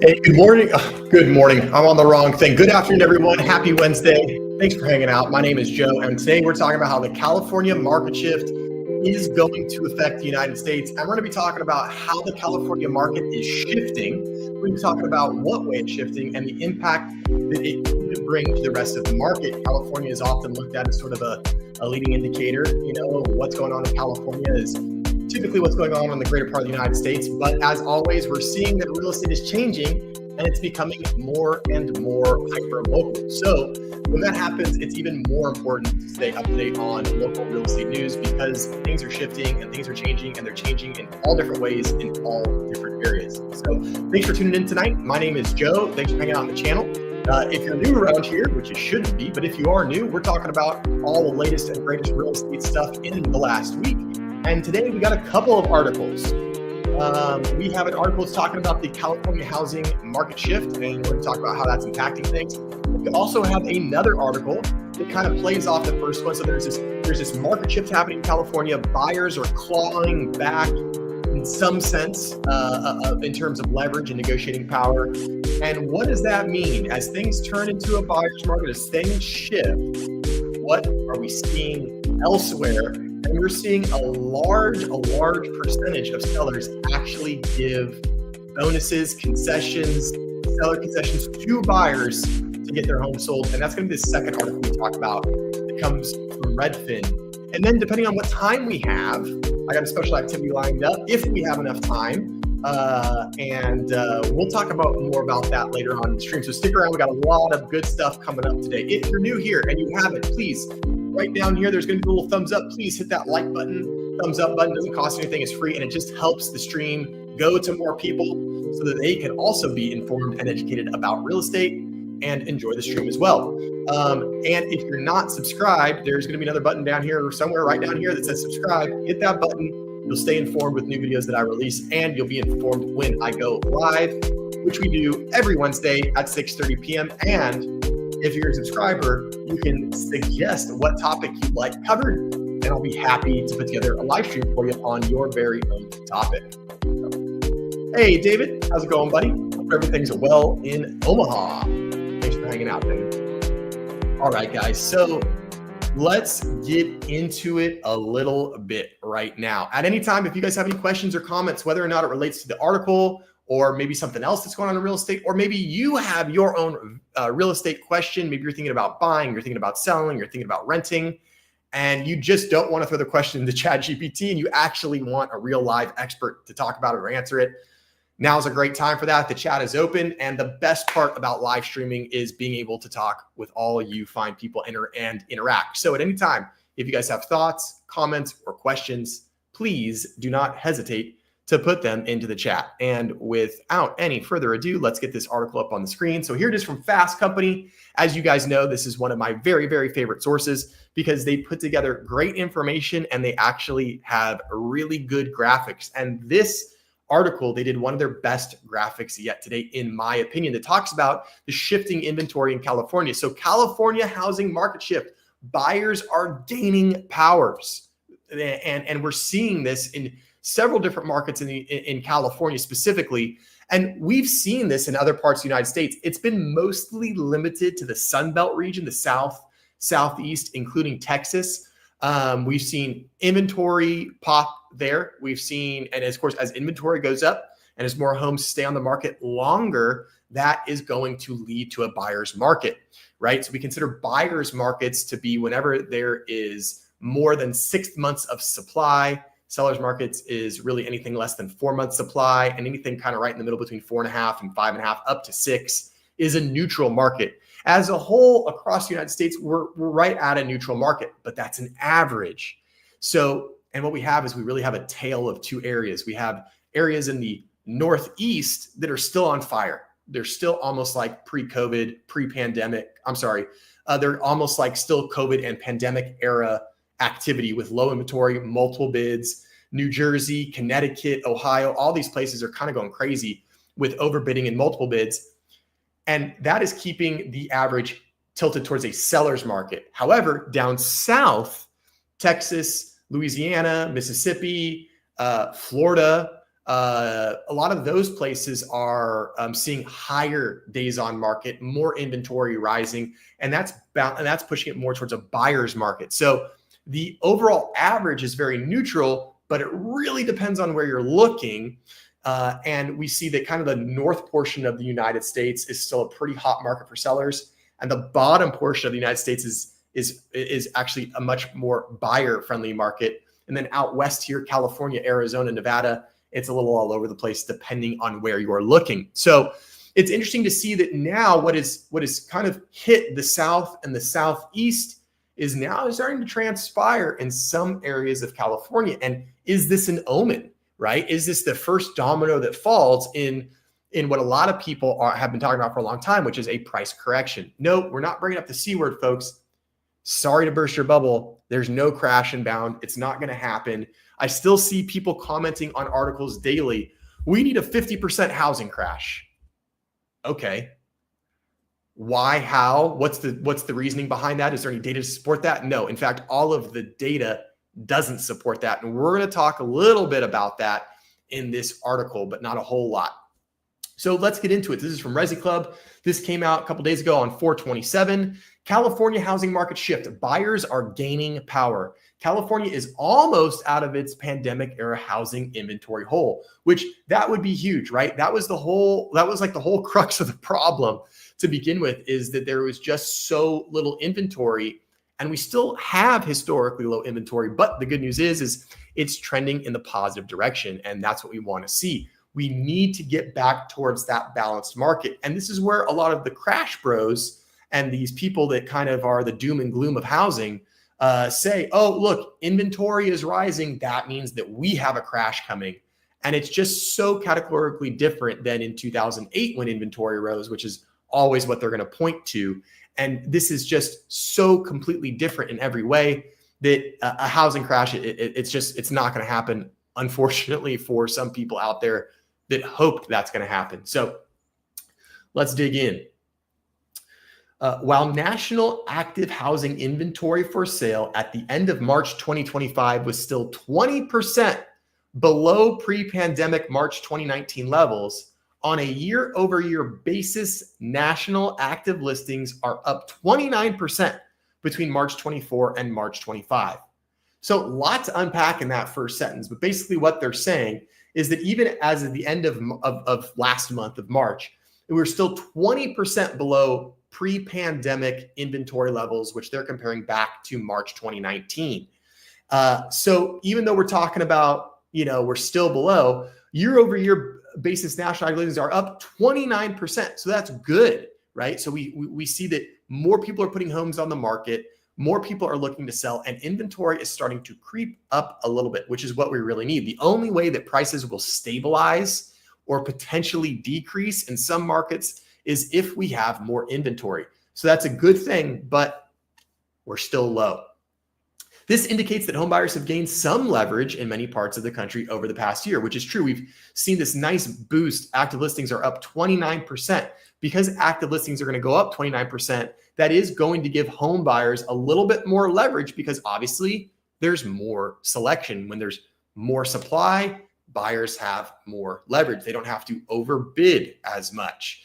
Hey, good morning. Good morning. I'm on the wrong thing. Good afternoon, everyone. Happy Wednesday. Thanks for hanging out. My name is Joe, and today we're talking about how the California market shift is going to affect the United States. And we're going to be talking about how the California market is shifting. We're going to be talking about what way it's shifting and the impact that it could bring to the rest of the market. California is often looked at as sort of a leading indicator. You know, what's going on in California is typically what's going on in the greater part of the United States. But as always, we're seeing that real estate is changing and it's becoming more and more hyper-local. So when that happens, it's even more important to stay up to date on local real estate news because things are shifting and things are changing, and they're changing in all different ways in all different areas. So thanks for tuning in tonight. My name is Joe. Thanks for hanging out on the channel. If you're new around here, which you shouldn't be, but if you are new, we're talking about all the latest and greatest real estate stuff in the last week. And today we got a couple of articles. We have an article that's talking about the California housing market shift, and we're going to talk about how that's impacting things. We also have another article that kind of plays off the first one. So there's this market shift happening in California. Buyers are clawing back in some sense in terms of leverage and negotiating power. And what does that mean? As things turn into a buyer's market, as things shift, what are we seeing elsewhere? And we're seeing a large percentage of sellers actually give bonuses, concessions, seller concessions to buyers to get their home sold. And that's going to be the second article we talk about. It comes from Redfin. And then depending on what time we have, I got a special activity lined up if we have enough time. We'll talk about more about that later on in the stream. So stick around. We got a lot of good stuff coming up today. If you're new here and you haven't, please, right down here, there's going to be a little thumbs up. Please hit that like button. Thumbs up button doesn't cost anything. It's free, and it just helps the stream go to more people so that they can also be informed and educated about real estate and enjoy the stream as well. And if you're not subscribed, there's going to be another button down here or somewhere right down here that says subscribe. Hit that button. You'll stay informed with new videos that I release, and you'll be informed when I go live, which we do every Wednesday at 6:30 p.m. And if you're a subscriber, you can suggest what topic you'd like covered, and I'll be happy to put together a live stream for you on your very own topic. Hey, David, how's it going, buddy? Hope everything's well in Omaha. Thanks for hanging out, David. All right, guys. So let's get into it a little bit right now. At any time, if you guys have any questions or comments, whether or not it relates to the article or maybe something else that's going on in real estate, or maybe you have your own real estate question. Maybe you're thinking about buying, you're thinking about selling, you're thinking about renting, and you just don't want to throw the question into ChatGPT and you actually want a real live expert to talk about it or answer it. Now's a great time for that. The chat is open. And the best part about live streaming is being able to talk with all you fine people and interact. So at any time, if you guys have thoughts, comments, or questions, please do not hesitate to put them into the chat. And without any further ado, let's get this article up on the screen. So here it is from Fast Company. As you guys know, this is one of my very, very favorite sources because they put together great information and they actually have really good graphics. And this article, they did one of their best graphics yet today, in my opinion, that talks about the shifting inventory in California. So California housing market shift, buyers are gaining powers. And we're seeing this in several different markets in California specifically. And we've seen this in other parts of the United States. It's been mostly limited to the Sun Belt region, the South, Southeast, including Texas. We've seen inventory pop there. We've seen, and of course, as inventory goes up and as more homes stay on the market longer, that is going to lead to a buyer's market, right? So we consider buyer's markets to be whenever there is more than 6 months of supply. Sellers markets is really anything less than 4 months supply, and anything kind of right in the middle between 4.5 and 5.5 up to 6 is a neutral market. As a whole, across the United States, we're right at a neutral market, but that's an average. So, and what we have is we really have a tale of two areas. We have areas in the Northeast that are still on fire. They're still almost like pre-COVID, pre-pandemic. They're almost like still COVID and pandemic era activity with low inventory, multiple bids. New Jersey, Connecticut, Ohio, all these places are kind of going crazy with overbidding and multiple bids. And that is keeping the average tilted towards a seller's market. However, down south, Texas, Louisiana, Mississippi, Florida, a lot of those places are seeing higher days on market, more inventory rising, and that's pushing it more towards a buyer's market. So the overall average is very neutral, but it really depends on where you're looking. And we see that kind of the north portion of the United States is still a pretty hot market for sellers, and the bottom portion of the United States is actually a much more buyer-friendly market. And then out west here, California, Arizona, Nevada, it's a little all over the place depending on where you are looking. So it's interesting to see that now what is kind of hit the South and the Southeast is now starting to transpire in some areas of California. And is this an omen, right? Is this the first domino that falls in what a lot of people have been talking about for a long time, which is a price correction? No, we're not bringing up the C word, folks. Sorry to burst your bubble. There's no crash inbound. It's not going to happen. I still see people commenting on articles daily. We need a 50% housing crash. Okay. Why? How? What's the reasoning behind that? Is there any data to support that? No. In fact, all of the data doesn't support that. And we're going to talk a little bit about that in this article, but not a whole lot. So let's get into it. This is from Resi Club. This came out a couple days ago on 4/27. California housing market shift. Buyers are gaining power. California is almost out of its pandemic era housing inventory hole, which that would be huge, right? That was like the whole crux of the problem to begin with, is that there was just so little inventory, and we still have historically low inventory. But the good news is it's trending in the positive direction, and that's what we want to see. We need to get back towards that balanced market. And this is where a lot of the crash bros and these people that kind of are the doom and gloom of housing say, oh, look, inventory is rising. That means that we have a crash coming. And it's just so categorically different than in 2008 when inventory rose, which is always what they're going to point to. And this is just so completely different in every way that a housing crash, it's not going to happen, unfortunately, for some people out there that hoped that's going to happen. So let's dig in. While national active housing inventory for sale at the end of March 2025 was still 20% below pre-pandemic March 2019 levels, on a year-over-year basis, national active listings are up 29% between March 24 and March 25. So lots to unpack in that first sentence, but basically what they're saying is that even as of the end of last month of March, we were still 20% below pre-pandemic inventory levels, which they're comparing back to March 2019. So even though we're talking about, we're still below, year-over-year basis national active listings are up 29%. So that's good, right? So we see that more people are putting homes on the market, more people are looking to sell, and inventory is starting to creep up a little bit, which is what we really need. The only way that prices will stabilize or potentially decrease in some markets is if we have more inventory. So that's a good thing, but we're still low. This indicates that home buyers have gained some leverage in many parts of the country over the past year, which is true. We've seen this nice boost. Active listings are up 29%. Because active listings are going to go up 29%, that is going to give home buyers a little bit more leverage, because obviously there's more selection. When there's more supply, buyers have more leverage. They don't have to overbid as much.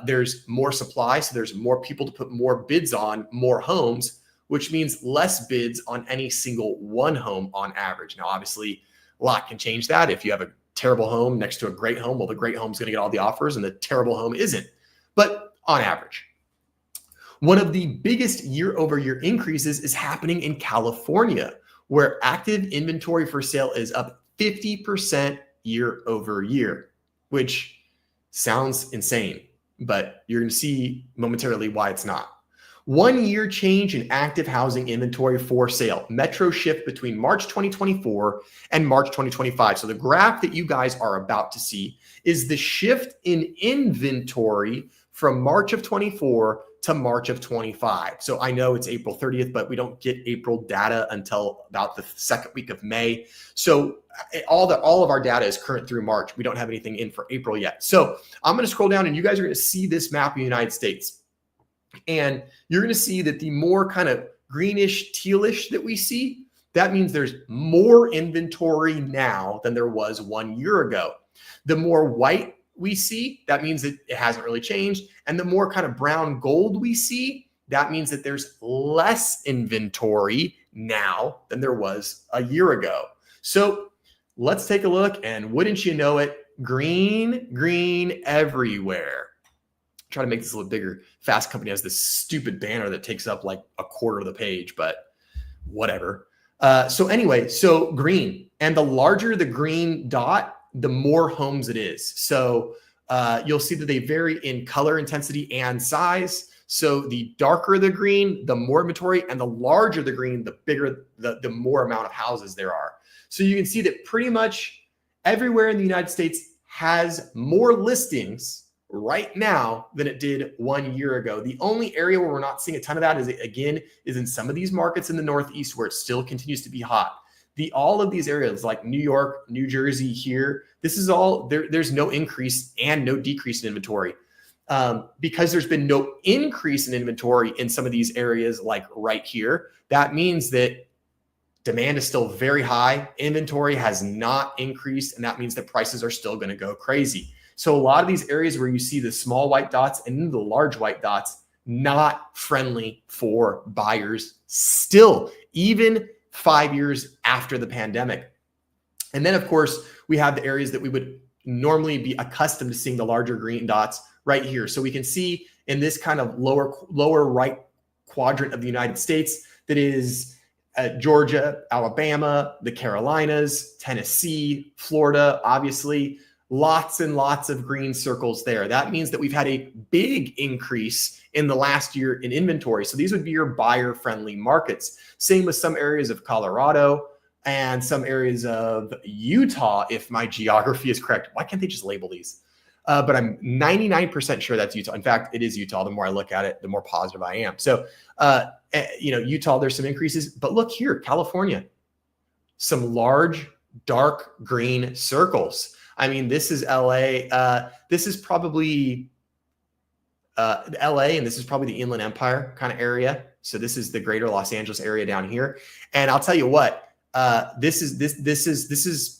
There's more supply, so there's more people to put more bids on more homes, which means less bids on any single one home on average. Now, obviously, a lot can change that. If you have a terrible home next to a great home, well, the great home is going to get all the offers and the terrible home isn't. But on average, one of the biggest year-over-year increases is happening in California, where active inventory for sale is up 50% year over year, which sounds insane, but you're going to see momentarily why it's not. 1 year change in active housing inventory for sale, metro shift between March 2024 and March 2025. So the graph that you guys are about to see is the shift in inventory from March of 24 to March of 25. So I know it's April 30th, but we don't get April data until about the second week of May. So all of our data is current through March. We don't have anything in for April yet. So I'm going to scroll down and you guys are going to see this map of the United States. And you're going to see that the more kind of greenish, tealish that we see, That means there's more inventory now than there was 1 year ago. The more white we see, that means that it hasn't really changed. And the more kind of brown gold we see, that means that there's less inventory now than there was a year ago. So let's take a look, and wouldn't you know it, green everywhere. Try to make this a little bigger. Fast Company has this stupid banner that takes up like a quarter of the page, but whatever. So anyway, so green, and the larger the green dot, the more homes it is. So you'll see that they vary in color intensity and size. So the darker the green, the more inventory, and the larger the green, the bigger, the more amount of houses there are. So you can see that pretty much everywhere in the United States has more listings right now than it did 1 year ago. The only area where we're not seeing a ton of that is in some of these markets in the Northeast where it still continues to be hot. All of these areas like New York, New Jersey here, this is all, there's no increase and no decrease in inventory. Because there's been no increase in inventory in some of these areas like right here, that means that demand is still very high. Inventory has not increased, and that means that prices are still going to go crazy. So a lot of these areas where you see the small white dots and the large white dots, not friendly for buyers still, even 5 years after the pandemic. And then, of course, we have the areas that we would normally be accustomed to seeing the larger green dots right here. So we can see in this kind of lower right quadrant of the United States, that is Georgia, Alabama, the Carolinas, Tennessee, Florida, obviously, lots and lots of green circles there. That means that we've had a big increase in the last year in inventory. So these would be your buyer-friendly markets. Same with some areas of Colorado and some areas of Utah, if my geography is correct. Why can't they just label these? But I'm 99% sure that's Utah. In fact, it is Utah. The more I look at it, the more positive I am. So, Utah, there's some increases. But look here, California, some large, dark green circles. I mean, this is LA. This is probably LA, and this is probably the Inland Empire kind of area. So this is the greater Los Angeles area down here. And I'll tell you what, this is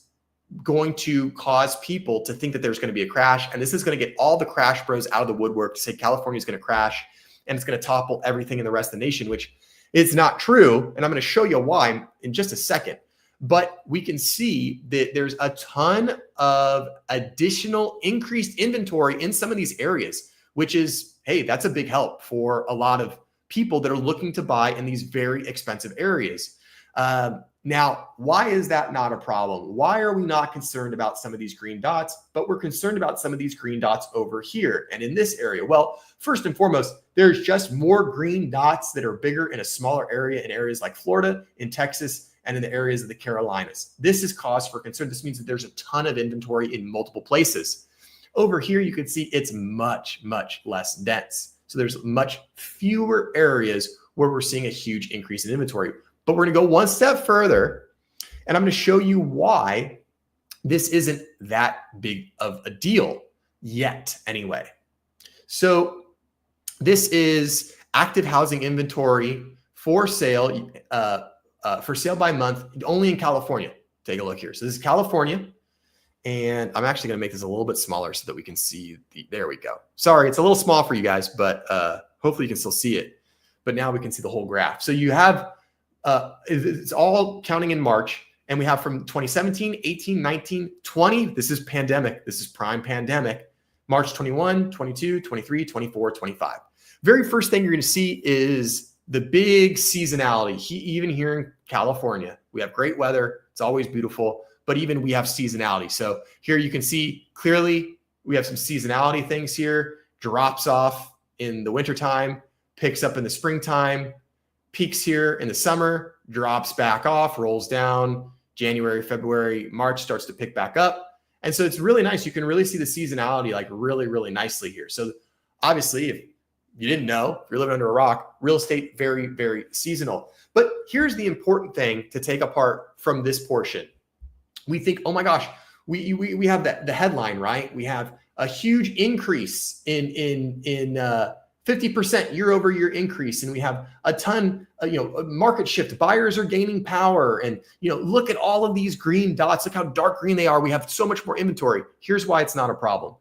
going to cause people to think that there's going to be a crash. And this is going to get all the crash bros out of the woodwork to say California is going to crash and it's going to topple everything in the rest of the nation, which is not true. And I'm going to show you why in just a second. But we can see that there's a ton of additional increased inventory in some of these areas, which is, hey, that's a big help for a lot of people that are looking to buy in these very expensive areas. Now, why is that not a problem? Why are we not concerned about some of these green dots, but we're concerned about some of these green dots over here and in this area? Well, first and foremost, there's just more green dots that are bigger in a smaller area in areas like Florida, in Texas, and in the areas of the Carolinas. This is cause for concern. This means that there's a ton of inventory in multiple places. Over here, you can see it's much, much less dense. So there's much fewer areas where we're seeing a huge increase in inventory. But we're going to go one step further, and I'm going to show you why this isn't that big of a deal yet anyway. So this is active housing inventory for sale by month, only in California. Take a look here. So this is California, and I'm actually going to make this a little bit smaller so that we can see there we go. Sorry, it's a little small for you guys, but hopefully you can still see it. But now we can see the whole graph. So you have it's all counting in March, and we have from 2017, 18, 19, 20. This is pandemic. This is prime pandemic. March 21, 22, 23, 24, 25. Very first thing you're going to see is the big seasonality. Even here in California, we have great weather. It's always beautiful, but even we have seasonality. So here you can see clearly we have some seasonality things here. Drops off in the wintertime, picks up in the springtime, peaks here in the summer, drops back off, rolls down. January, February, March starts to pick back up. And so it's really nice. You can really see the seasonality like really, really nicely here. So obviously, if you didn't know, if you're living under a rock, real estate, very, very seasonal. But here's the important thing to take apart from this portion. We think, oh my gosh, we have the headline, right? We have a huge increase in 50% year over year increase. And we have a ton, a market shift. Buyers are gaining power. And, look at all of these green dots. Look how dark green they are. We have so much more inventory. Here's why it's not a problem.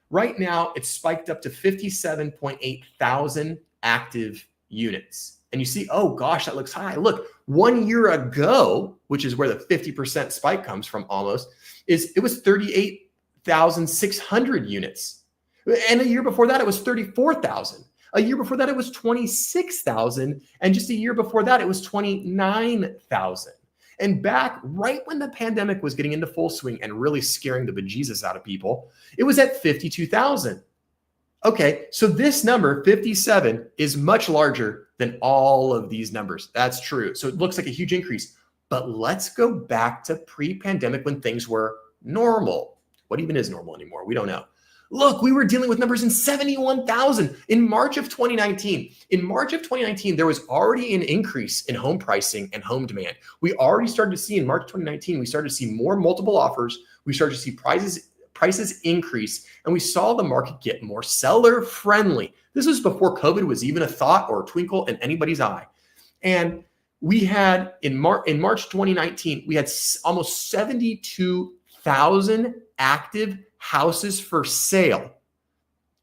Right now, it's spiked up to 57.8 thousand active units. And you see, oh gosh, that looks high. Look, 1 year ago, which is where the 50% spike comes from almost, it was 38,600 units. And a year before that, it was 34,000. A year before that, it was 26,000. And just a year before that, it was 29,000. And back right when the pandemic was getting into full swing and really scaring the bejesus out of people, it was at 52,000. Okay, so this number, 57, is much larger than all of these numbers. That's true. So it looks like a huge increase. But let's go back to pre-pandemic when things were normal. What even is normal anymore? We don't know. Look, we were dealing with numbers in 71,000 in March of 2019. In March of 2019, there was already an increase in home pricing and home demand. We already started to see in March 2019, we started to see more multiple offers. We started to see prices increase, and we saw the market get more seller friendly. This was before COVID was even a thought or a twinkle in anybody's eye. And we had in March 2019, we had almost 72,000 active houses for sale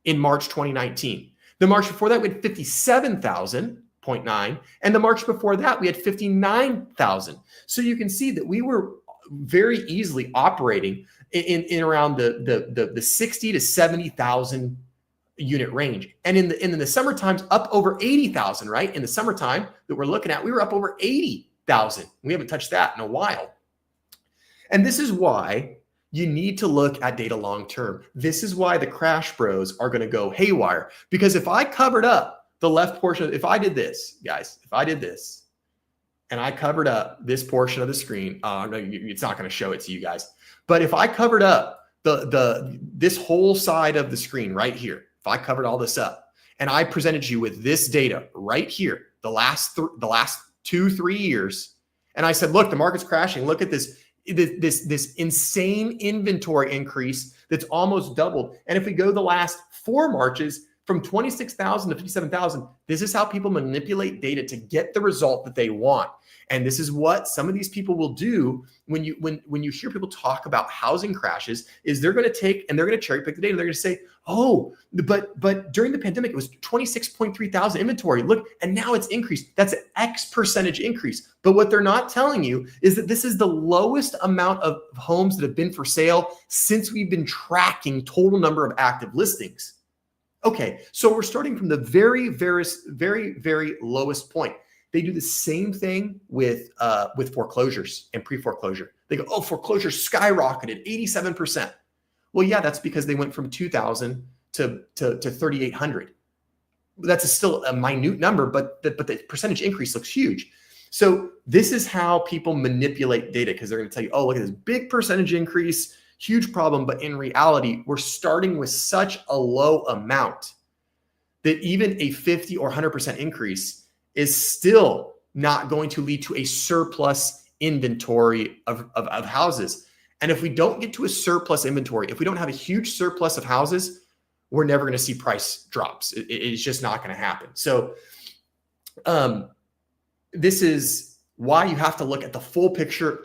in March 2019. The March before that, we had 57,000.9, and the March before that, we had 59,000. So you can see that we were very easily operating in around the 60 to 70,000 unit range. And in the summer times, up over 80,000, right? In the summertime that we're looking at, we were up over 80,000. We haven't touched that in a while. And this is why you need to look at data long term. This is why the crash bros are going to go haywire. Because if I covered up the left portion, if I did this, guys, if I did this, and I covered up this portion of the screen, no, it's not going to show it to you guys. But if I covered up this whole side of the screen right here, if I covered all this up, and I presented you with this data right here, the last 2-3 years, and I said, look, the market's crashing. Look at this insane inventory increase that's almost doubled. And if we go the last 4 Marches from 26,000 to 57,000, this is how people manipulate data to get the result that they want. And this is what some of these people will do when you hear people talk about housing crashes, is they're going to take and they're going to cherry pick the data. They're going to say, oh, but during the pandemic, it was 26.3 thousand inventory. Look, and now it's increased. That's an X percentage increase. But what they're not telling you is that this is the lowest amount of homes that have been for sale since we've been tracking total number of active listings. Okay, so we're starting from the very, very, very, very lowest point. They do the same thing with foreclosures and pre-foreclosure. They go, oh, foreclosure skyrocketed 87%. Well, yeah, that's because they went from 2,000 to 3,800. That's still a minute number, but the percentage increase looks huge. So this is how people manipulate data, because they're going to tell you, oh, look at this big percentage increase, huge problem. But in reality, we're starting with such a low amount that even a 50 or 100% increase is still not going to lead to a surplus inventory of houses. And if we don't get to a surplus inventory, if we don't have a huge surplus of houses, we're never going to see price drops. It's just not going to happen. So this is why you have to look at the full picture.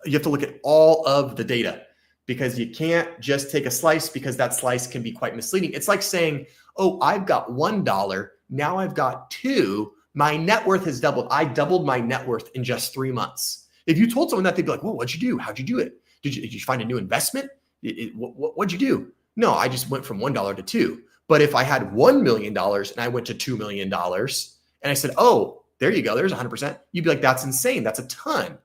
You have to look at all of the data, because you can't just take a slice, because that slice can be quite misleading. It's like saying, oh, I've got $1, now I've got $2. My net worth has doubled. I doubled my net worth in just 3 months. If you told someone that, they'd be like, well, what'd you do? How'd you do it? Did you find a new investment? What'd you do? No, I just went from $1 to 2. But if I had $1 million and I went to $2 million and I said, oh, there you go, there's 100%, you'd be like, that's insane. That's a ton.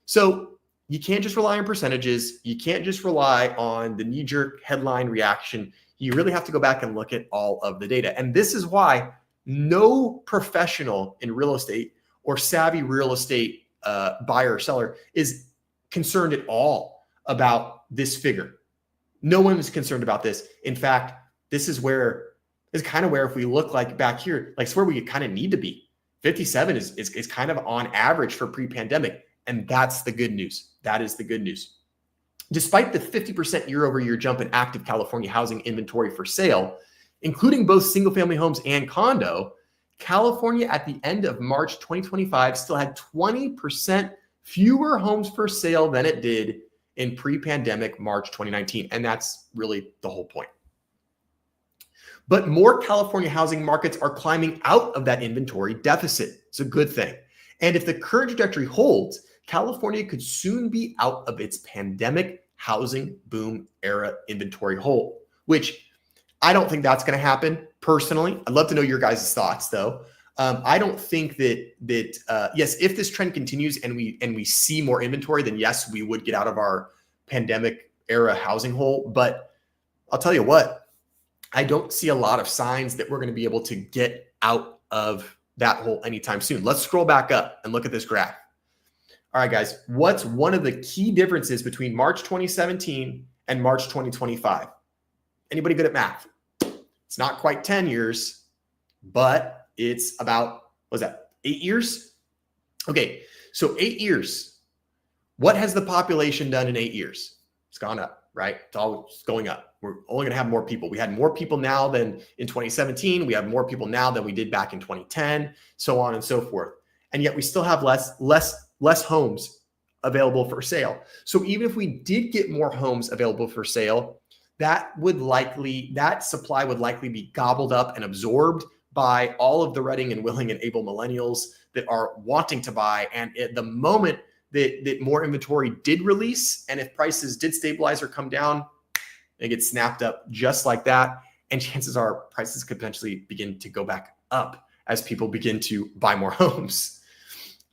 So you can't just rely on percentages. You can't just rely on the knee-jerk headline reaction. You really have to go back and look at all of the data. And this is why no professional in real estate or savvy real estate buyer or seller is concerned at all about this figure. No one is concerned about this. In fact, this is kind of where, if we look like back here, like it's where we kind of need to be. 57 is kind of on average for pre-pandemic. And that's the good news. That is the good news. Despite the 50% year over year jump in active California housing inventory for sale, including both single family homes and condo, California at the end of March 2025 still had 20% fewer homes for sale than it did in pre-pandemic March 2019. And that's really the whole point. But more California housing markets are climbing out of that inventory deficit. It's a good thing. And if the current trajectory holds, California could soon be out of its pandemic housing boom era inventory hole, which I don't think that's going to happen personally. I'd love to know your guys' thoughts though. I don't think that yes, if this trend continues and we see more inventory, then yes, we would get out of our pandemic era housing hole. But I'll tell you what, I don't see a lot of signs that we're going to be able to get out of that hole anytime soon. Let's scroll back up and look at this graph. All right, guys, what's one of the key differences between March 2017 and March 2025? Anybody good at math? It's not quite 10 years, but it's about, what was that, 8 years? Okay, so 8 years. What has the population done in 8 years? It's gone up, right? It's always going up. We're only going to have more people. We had more people now than in 2017. We have more people now than we did back in 2010, so on and so forth. And yet we still have less homes available for sale. So even if we did get more homes available for sale, that supply would likely be gobbled up and absorbed by all of the ready and willing and able millennials that are wanting to buy. And at the moment that more inventory did release, and if prices did stabilize or come down, they get snapped up just like that. And chances are prices could potentially begin to go back up as people begin to buy more homes.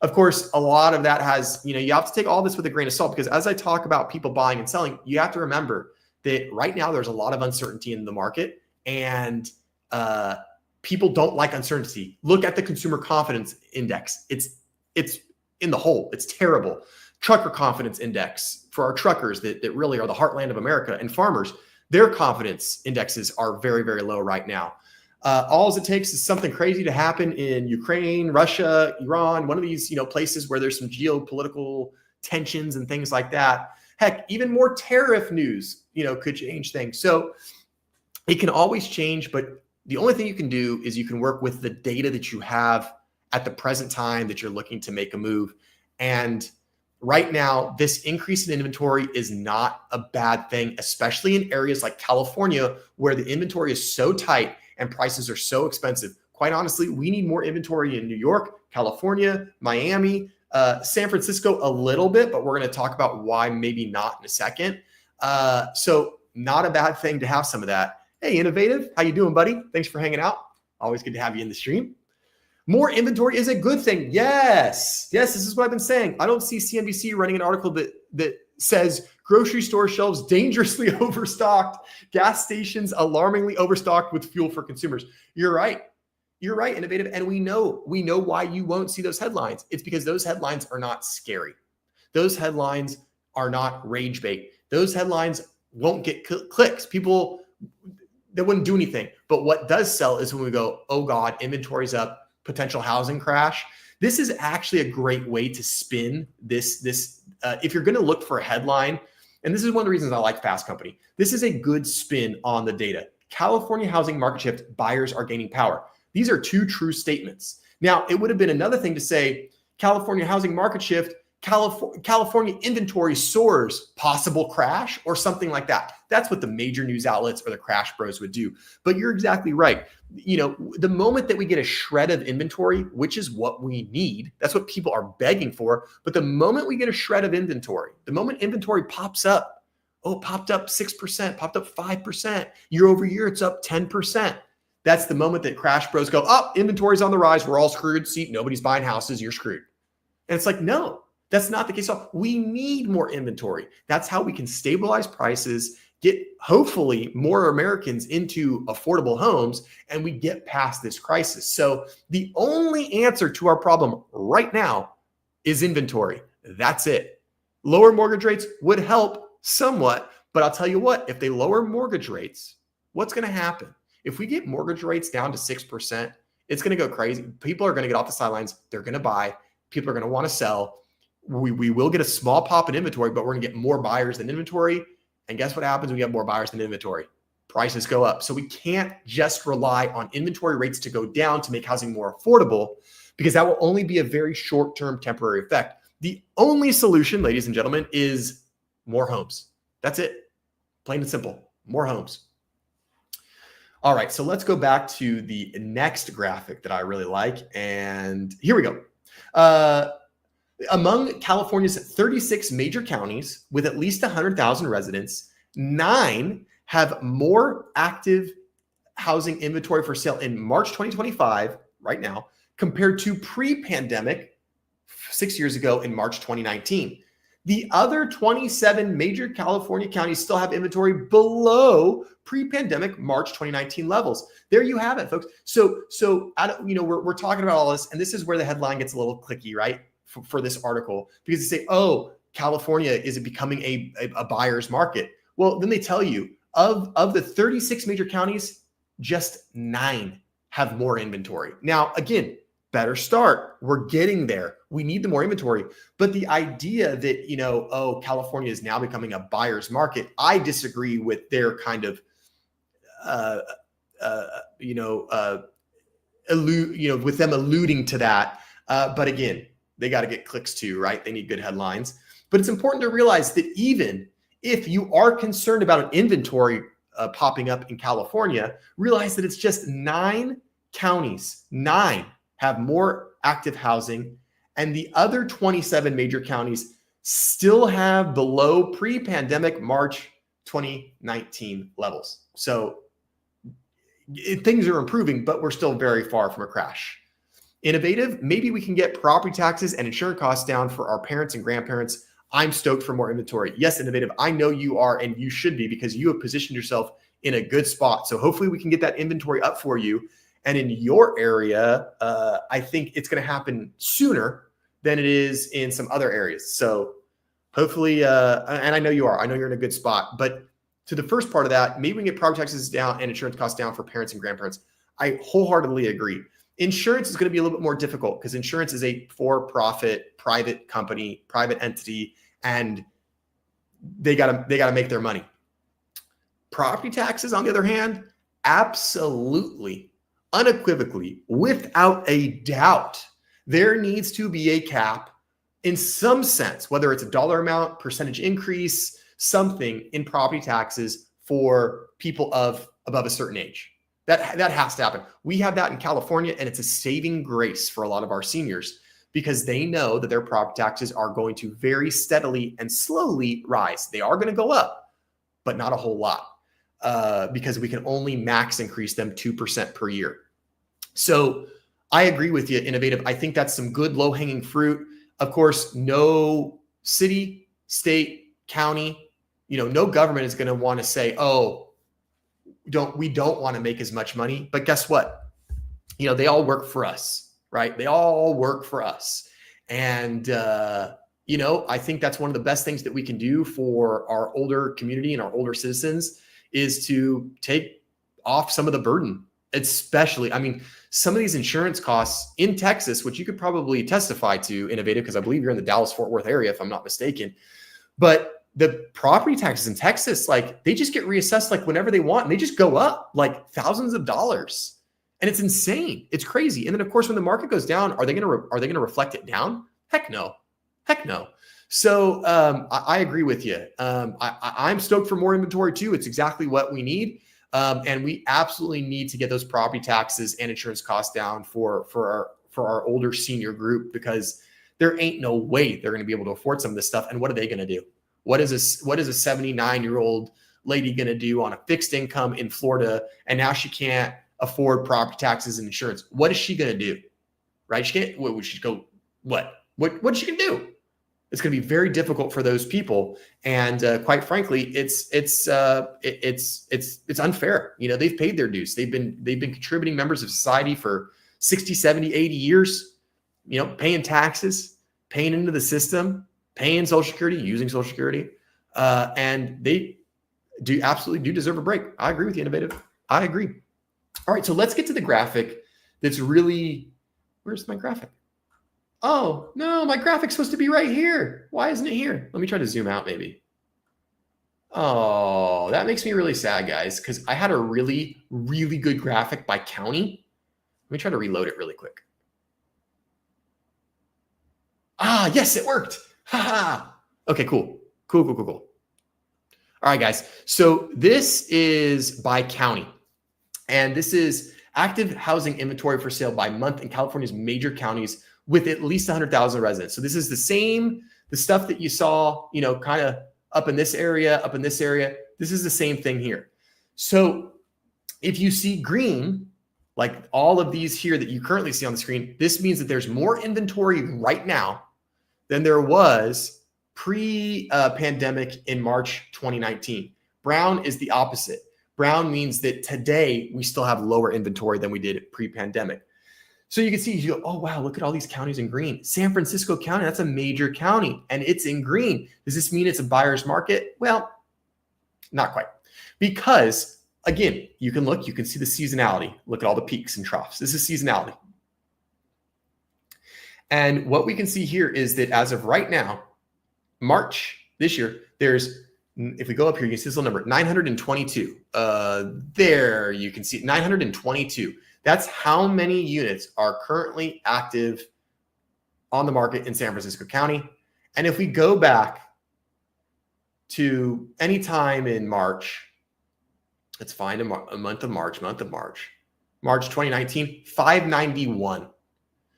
Of course, a lot of that has, you have to take all this with a grain of salt, because as I talk about people buying and selling, you have to remember that right now there's a lot of uncertainty in the market, and people don't like uncertainty. Look at the consumer confidence index. It's in the hole. It's terrible. Trucker confidence index for our truckers that really are the heartland of America, and farmers, their confidence indexes are very, very low right now. All it takes is something crazy to happen in Ukraine, Russia, Iran, one of these places where there's some geopolitical tensions and things like that. Heck, even more tariff news, could change things. So it can always change, but the only thing you can do is you can work with the data that you have at the present time that you're looking to make a move. And right now, this increase in inventory is not a bad thing, especially in areas like California, where the inventory is so tight and prices are so expensive. Quite honestly, we need more inventory in New York, California, Miami, San Francisco a little bit, but we're going to talk about why maybe not in a second. So not a bad thing to have some of that. Hey, Innovative, how you doing, buddy? Thanks for hanging out. Always good to have you in the stream. More inventory is a good thing. Yes, this is what I've been saying. I don't see CNBC running an article that says grocery store shelves dangerously overstocked, gas stations alarmingly overstocked with fuel for consumers. You're right. You're right, Innovative. And we know why you won't see those headlines. It's because those headlines are not scary. Those headlines are not rage bait. Those headlines won't get clicks. People, they wouldn't do anything. But what does sell is when we go, oh God, inventory's up, potential housing crash. This is actually a great way to spin this. If you're going to look for a headline, and this is one of the reasons I like Fast Company, this is a good spin on the data. California housing market shift, buyers are gaining power. These are two true statements. Now, it would have been another thing to say California housing market shift, California inventory soars, possible crash, or something like that. That's what the major news outlets or the crash bros would do. But you're exactly right. The moment that we get a shred of inventory, which is what we need, that's what people are begging for. But the moment we get a shred of inventory, the moment inventory pops up, popped up 6%, popped up 5%, year over year, it's up 10%. That's the moment that crash bros go, inventory's on the rise. We're all screwed. See, nobody's buying houses. You're screwed. And it's like, no, that's not the case. We need more inventory. That's how we can stabilize prices, get hopefully more Americans into affordable homes, and we get past this crisis. So the only answer to our problem right now is inventory. That's it. Lower mortgage rates would help somewhat, but I'll tell you what, if they lower mortgage rates, what's going to happen? If we get mortgage rates down to 6%, it's going to go crazy. People are going to get off the sidelines. They're going to buy. People are going to want to sell. We will get a small pop in inventory, but we're going to get more buyers than inventory. And guess what happens when you have more buyers than inventory? prices go up. So we can't just rely on inventory rates to go down to make housing more affordable, because that will only be a very short-term temporary effect. The only solution, ladies and gentlemen, is more homes. That's it. Plain and simple. More homes. All right, so let's go back to the next graphic that I really like. And here we go. Among California's 36 major counties with at least 100,000 residents, 9 have more active housing inventory for sale in March 2025, right now, compared to pre-pandemic 6 years ago in March 2019. The other 27 major California counties still have inventory below pre-pandemic March 2019 levels. There you have it, folks. So we're talking about all this, and this is where the headline gets a little clicky, right? For this article, because they say, oh, California is becoming a buyer's market. Well, then they tell you of the 36 major counties, just 9 have more inventory. Now, again, better start. We're getting there. We need the more inventory. But the idea that, California is now becoming a buyer's market, I disagree with their kind of, with them alluding to that. But again, they got to get clicks too, right? They need good headlines. But it's important to realize that even if you are concerned about an inventory popping up in California, realize that it's just 9 counties. 9 have more active housing, and the other 27 major counties still have below pre-pandemic March 2019 levels. So things are improving, but we're still very far from a crash. Innovative, maybe we can get property taxes and insurance costs down for our parents and grandparents. I'm stoked for more inventory. Yes, Innovative, I know you are, and you should be, because you have positioned yourself in a good spot. So hopefully we can get that inventory up for you. And in your area, I think it's going to happen sooner than it is in some other areas. So hopefully, and I know you are. I know you're in a good spot. But to the first part of that, maybe we can get property taxes down and insurance costs down for parents and grandparents. I wholeheartedly agree. Insurance is going to be a little bit more difficult because insurance is a for-profit private company, private entity, and they got to make their money. Property taxes, on the other hand, absolutely, unequivocally, without a doubt, there needs to be a cap in some sense, whether it's a dollar amount, percentage increase, something in property taxes for people above a certain age. That has to happen. We have that in California, and it's a saving grace for a lot of our seniors because they know that their property taxes are going to very steadily and slowly rise. They are going to go up, but not a whole lot because we can only max increase them 2% per year. So I agree with you, Innovative. I think that's some good low-hanging fruit. Of course, no city, state, county, no government is going to want to say, oh, we don't want to make as much money. But guess what? They all work for us, right? They all work for us. And, I think that's one of the best things that we can do for our older community and our older citizens is to take off some of the burden, especially, some of these insurance costs in Texas, which you could probably testify to, Innovative, because I believe you're in the Dallas-Fort Worth area, if I'm not mistaken. But the property taxes in Texas, they just get reassessed whenever they want, and they just go up thousands of dollars, and it's insane. It's crazy. And then of course, when the market goes down, are they going to reflect it down? Heck no. So I agree with you. I'm stoked for more inventory too. It's exactly what we need, and we absolutely need to get those property taxes and insurance costs down for our older senior group, because there ain't no way they're going to be able to afford some of this stuff. And what are they going to do? What is a 79-year-old lady going to do on a fixed income in Florida, and now she can't afford property taxes and insurance? What is she going to do? Right? She can't. What would she go? What is she going to do? It's going to be very difficult for those people, and quite frankly, it's unfair. They've paid their dues. They've been contributing members of society for 60, 70, 80 years. Paying taxes, paying into the system, paying Social Security, using Social Security, and they absolutely deserve a break. I agree with you, Innovative. I agree. All right, so let's get to the graphic that's really, where's my graphic? Oh, no, my graphic's supposed to be right here. Why isn't it here? Let me try to zoom out maybe. Oh, that makes me really sad, guys, because I had a really, really good graphic by county. Let me try to reload it really quick. Ah, yes, it worked. Haha. Okay, cool. Cool. All right, guys. So this is by county, and this is active housing inventory for sale by month in California's major counties with at least 100,000 residents. So this is the stuff that you saw, kind of up in this area, up in this area. This is the same thing here. So if you see green, like all of these here that you currently see on the screen, this means that there's more inventory right now than there was pre-pandemic in March 2019. Brown is the opposite. Brown means that today we still have lower inventory than we did pre-pandemic. So you can see, you go, oh, wow, look at all these counties in green. San Francisco County, that's a major county, and it's in green. Does this mean it's a buyer's market? Well, not quite. Because, again, you can see the seasonality. Look at all the peaks and troughs. This is seasonality. And what we can see here is that as of right now, March this year, if we go up here, you can see this little number, 922. There you can see 922. That's how many units are currently active on the market in San Francisco County. And if we go back to any time in March, let's find a month of March, March 2019, 591.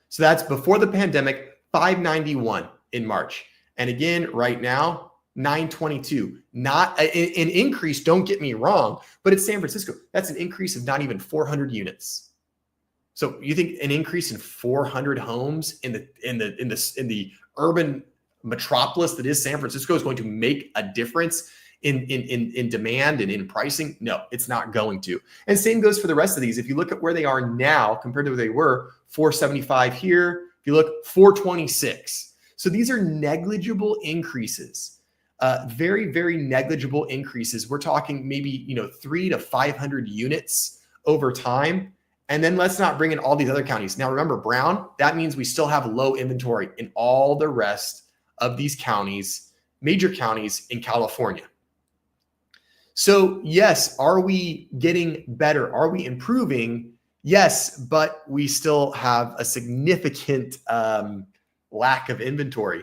So that's before the pandemic, 591 in March. And again, right now, 922. Not an increase, don't get me wrong, but it's San Francisco. That's an increase of not even 400 units. So you think an increase in 400 homes in the urban metropolis that is San Francisco is going to make a difference in demand and in pricing? No, it's not going to. And same goes for the rest of these. If you look at where they are now compared to where they were, 475 here. If you look, 426. So these are negligible increases, very, very negligible increases. We're talking maybe 300 to 500 units over time. And then let's not bring in all these other counties. Now, remember, Brown, that means we still have low inventory in all the rest of these counties, major counties in California. So yes, are we getting better? Are we improving? Yes, but we still have a significant lack of inventory.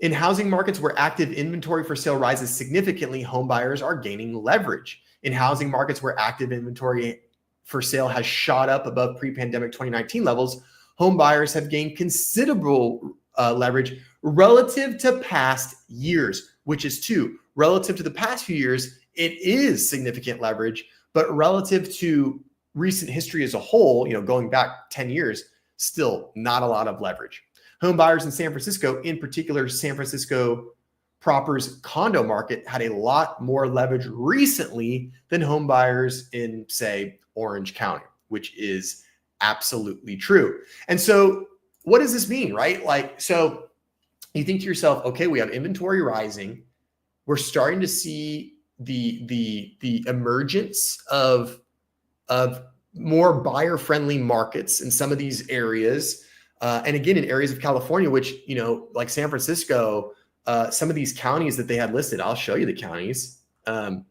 In housing markets where active inventory for sale rises significantly, home buyers are gaining leverage. In housing markets where active inventory for sale has shot up above pre-pandemic 2019 levels, home buyers have gained considerable leverage relative to past years, which is two. Relative to the past few years, it is significant leverage, but relative to recent history as a whole, going back 10 years, still not a lot of leverage. Home buyers in San Francisco, in particular, San Francisco proper's condo market had a lot more leverage recently than home buyers in, say, Orange County, which is absolutely true. And so what does this mean, right? So you think to yourself, okay, we have inventory rising. We're starting to see the emergence of more buyer-friendly markets in some of these areas. And again, in areas of California, which, like San Francisco, some of these counties that they had listed, I'll show you the counties. San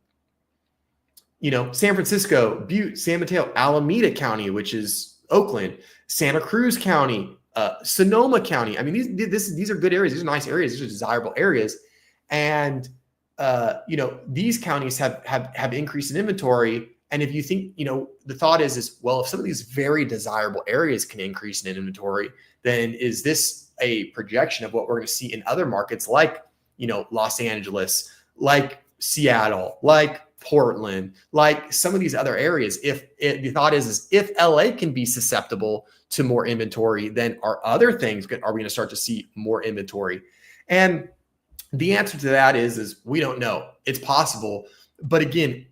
Francisco, Butte, San Mateo, Alameda County, which is Oakland, Santa Cruz County, Sonoma County. I mean, these are good areas. These are nice areas. These are desirable areas. And, these counties have increased in inventory. And if you think, the thought is, well, if some of these very desirable areas can increase in inventory, then is this a projection of what we're going to see in other markets like, Los Angeles, like Seattle, like Portland, like some of these other areas? The thought is if LA can be susceptible to more inventory, then are other things, are we going to start to see more inventory? And the answer to that is we don't know. It's possible. But again,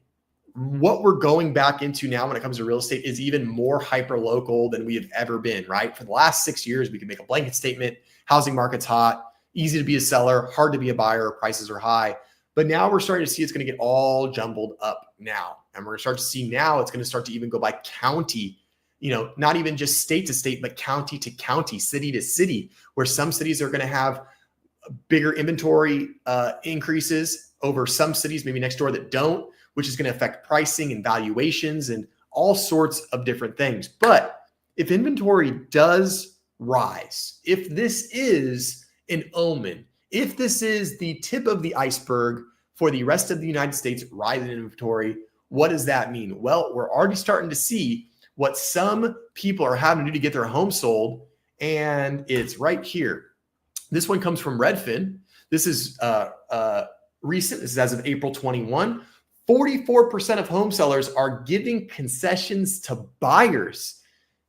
what we're going back into now when it comes to real estate is even more hyper local than we have ever been, right? For the last 6 years, we can make a blanket statement. Housing market's hot, easy to be a seller, hard to be a buyer, prices are high. But now we're starting to see it's going to get all jumbled up now. And we're going to start to see now it's going to start to even go by county, not even just state to state, but county to county, city to city, where some cities are going to have bigger inventory increases over some cities, maybe next door, that don't, which is going to affect pricing and valuations and all sorts of different things. But if inventory does rise, if this is an omen, if this is the tip of the iceberg for the rest of the United States rise in inventory, what does that mean? Well, we're already starting to see what some people are having to do to get their home sold, and it's right here. This one comes from Redfin. This is recent. This is as of April 21. 44% of home sellers are giving concessions to buyers,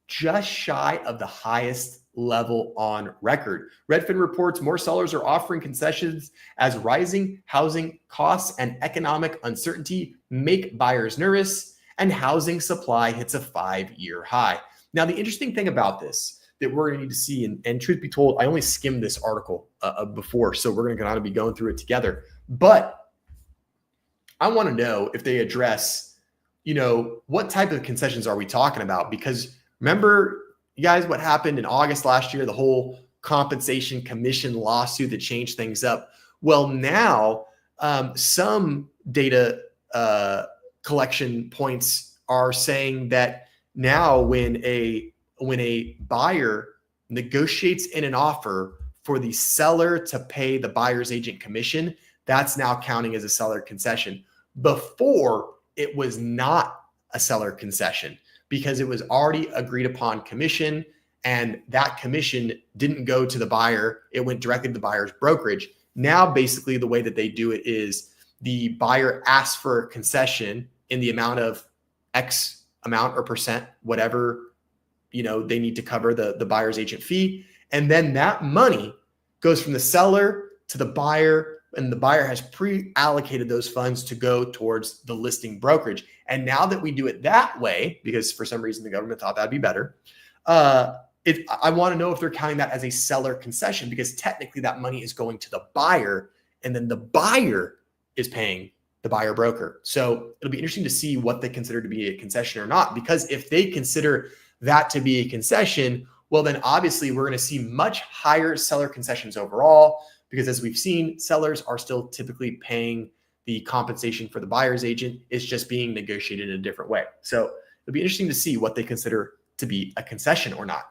just shy of the highest level on record. Redfin reports more sellers are offering concessions as rising housing costs and economic uncertainty make buyers nervous, and housing supply hits a 5-year high. Now, the interesting thing about this that we're going to need to see, and truth be told, I only skimmed this article before, so we're going to kind of be going through it together. But I want to know if they address, what type of concessions are we talking about? Because remember, you guys, what happened in August last year, the whole compensation commission lawsuit that changed things up. Well, now some data collection points are saying that now when a buyer negotiates in an offer for the seller to pay the buyer's agent commission, that's now counting as a seller concession. Before, it was not a seller concession because it was already agreed upon commission, and that commission didn't go to the buyer. It went directly to the buyer's brokerage. Now, basically, the way that they do it is the buyer asks for a concession in the amount of X amount or percent, whatever, they need to cover the buyer's agent fee. And then that money goes from the seller to the buyer, and the buyer has pre-allocated those funds to go towards the listing brokerage. And now that we do it that way, because for some reason the government thought that'd be better, I want to know if they're counting that as a seller concession, because technically that money is going to the buyer, and then the buyer is paying the buyer broker. So it'll be interesting to see what they consider to be a concession or not, because if they consider that to be a concession, well, then obviously we're going to see much higher seller concessions overall, because as we've seen, sellers are still typically paying the compensation for the buyer's agent. It's just being negotiated in a different way. So it'll be interesting to see what they consider to be a concession or not.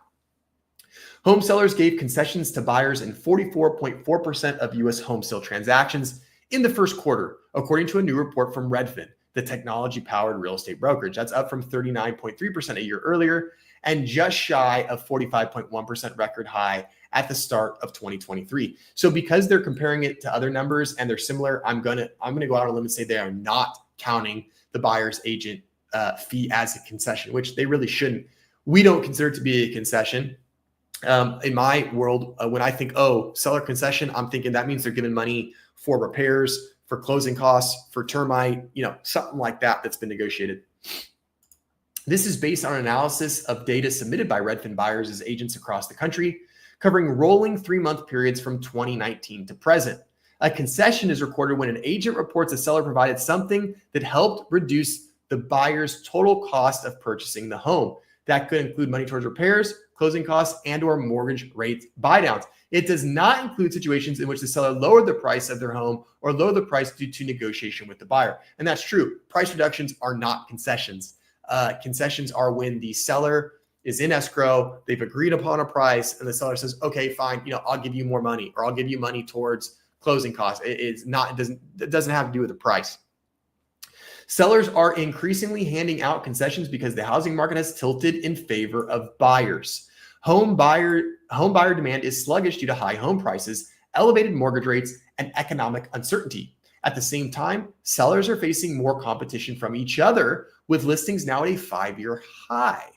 Home sellers gave concessions to buyers in 44.4% of U.S. home sale transactions in the first quarter, according to a new report from Redfin, the technology-powered real estate brokerage. That's up from 39.3% a year earlier and just shy of 45.1% record high at the start of 2023. So because they're comparing it to other numbers and they're similar, I'm gonna go out on a limb and say they are not counting the buyer's agent fee as a concession, which they really shouldn't. We don't consider it to be a concession. In my world, when I think, seller concession, I'm thinking that means they're giving money for repairs, for closing costs, for termite, something like that that's been negotiated. This is based on an analysis of data submitted by Redfin buyers as agents across the country, covering rolling 3-month periods from 2019 to present. A concession is recorded when an agent reports a seller provided something that helped reduce the buyer's total cost of purchasing the home. That could include money towards repairs, closing costs, and/or mortgage rate buydowns. It does not include situations in which the seller lowered the price of their home or lowered the price due to negotiation with the buyer. And that's true. Price reductions are not concessions. Concessions are when the seller is in escrow, they've agreed upon a price, and the seller says, okay, fine, I'll give you more money, or I'll give you money towards closing costs. It doesn't have to do with the price. Sellers are increasingly handing out concessions because the housing market has tilted in favor of buyers. Home buyer demand is sluggish due to high home prices, elevated mortgage rates, and economic uncertainty. At the same time, sellers are facing more competition from each other, with listings now at a 5-year high.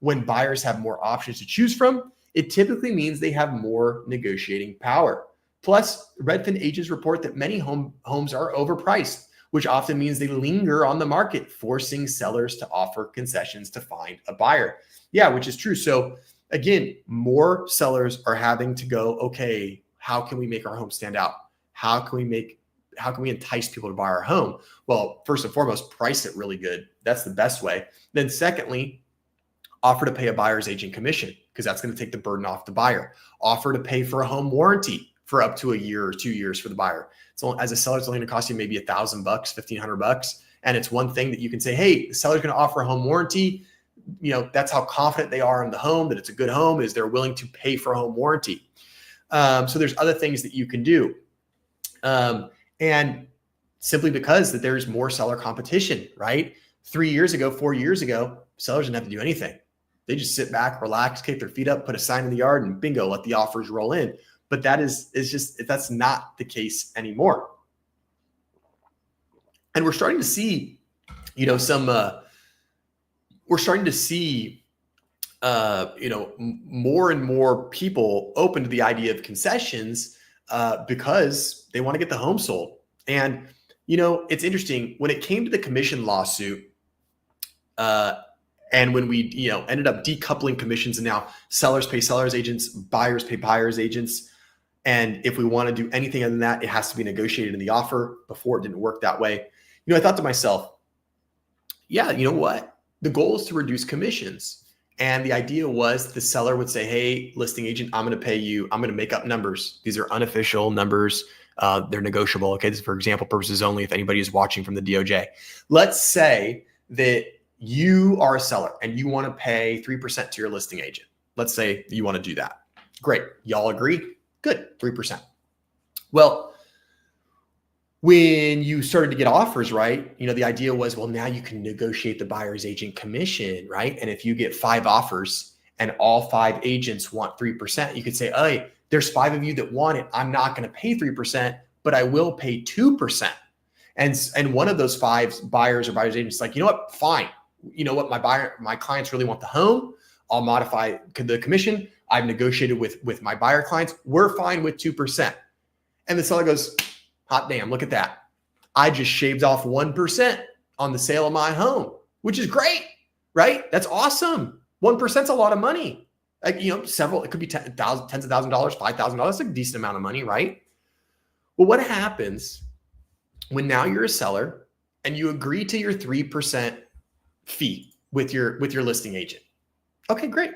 When buyers have more options to choose from, it typically means they have more negotiating power. Plus, Redfin agents report that many homes are overpriced, which often means they linger on the market, forcing sellers to offer concessions to find a buyer. Yeah, which is true. So again, more sellers are having to go, okay, how can we make our home stand out? How can we entice people to buy our home? Well, first and foremost, price it really good. That's the best way. Then secondly, offer to pay a buyer's agent commission, because that's going to take the burden off the buyer. Offer to pay for a home warranty for up to a year or 2 years for the buyer. So as a seller, it's only going to cost you maybe $1,000, $1,500. And it's one thing that you can say, hey, the seller's going to offer a home warranty. That's how confident they are in the home, that it's a good home, is they're willing to pay for a home warranty. So there's other things that you can do. And simply because that there's more seller competition, right? 3 years ago, 4 years ago, sellers didn't have to do anything. They just sit back, relax, kick their feet up, put a sign in the yard, and bingo, let the offers roll in. But that's not the case anymore. And we're starting to see, more and more people open to the idea of concessions because they want to get the home sold. And, it's interesting when it came to the commission lawsuit, and when we, ended up decoupling commissions, and now sellers pay sellers agents, buyers pay buyers agents. And if we want to do anything other than that, it has to be negotiated in the offer. Before, it didn't work that way. I thought to myself, yeah, you know what? The goal is to reduce commissions. And the idea was the seller would say, hey, listing agent, I'm going to pay you. I'm going to make up numbers. These are unofficial numbers. They're negotiable. Okay. This is for example purposes only. If anybody is watching from the DOJ, let's say that you are a seller and you want to pay 3% to your listing agent. Let's say you want to do that. Great. Y'all agree? Good. 3%. Well, when you started to get offers, right? The idea was, well, now you can negotiate the buyer's agent commission, right? And if you get 5 offers and all 5 agents want 3%, you could say, hey, there's 5 of you that want it. I'm not going to pay 3%, but I will pay 2%. And one of those 5 buyers or buyer's agents is like, you know what? Fine. You know what? My clients really want the home. I'll modify the commission. I've negotiated with my buyer clients. We're fine with 2%. And the seller goes, hot damn, look at that. I just shaved off 1% on the sale of my home, which is great, right? That's awesome. 1% is a lot of money. Like, it could be tens of thousands of dollars, $5,000. That's a decent amount of money, right? Well, what happens when now you're a seller and you agree to your 3% fee with your listing agent? Okay, great.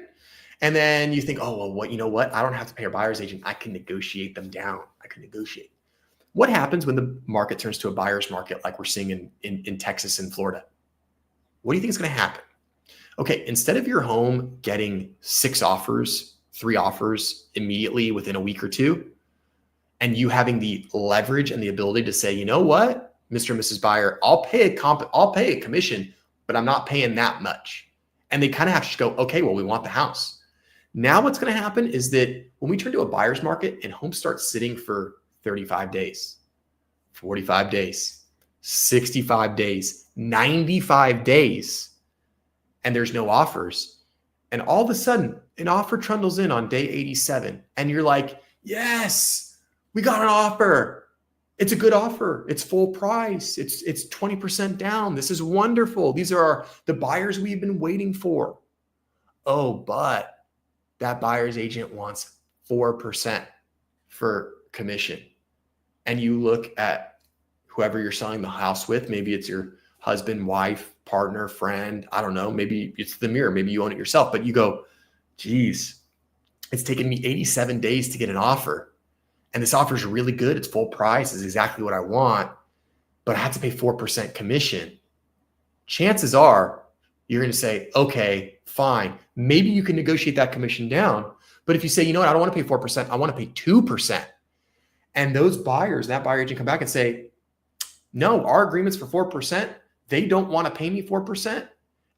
And then you think, oh, well, you know what? I don't have to pay a buyer's agent. I can negotiate them down. I can negotiate. What happens when the market turns to a buyer's market like we're seeing in Texas and Florida? What do you think is going to happen? Okay, instead of your home getting 6 offers, 3 offers immediately within a week or 2, and you having the leverage and the ability to say, you know what, Mr. and Mrs. Buyer, I'll pay a commission, but I'm not paying that much. And they kind of have to just go, okay, well, we want the house. Now what's going to happen is that when we turn to a buyer's market and homes start sitting for 35 days, 45 days, 65 days, 95 days, and there's no offers. And all of a sudden, an offer trundles in on day 87. And you're like, yes, we got an offer. It's a good offer. It's full price. It's 20% down. This is wonderful. These are the buyers we've been waiting for. Oh, but that buyer's agent wants 4% for commission. And you look at whoever you're selling the house with, maybe it's your husband, wife, partner, friend, I don't know, maybe it's the mirror, maybe you own it yourself, but you go, geez, it's taken me 87 days to get an offer. And this offer is really good. It's full price. It's exactly what I want, but I have to pay 4% commission. Chances are you're going to say, okay, fine. Maybe you can negotiate that commission down. But if you say, you know what, I don't want to pay 4%, I want to pay 2%. And those buyers, that buyer agent come back and say, no, our agreement's for 4%. They don't want to pay me 4%.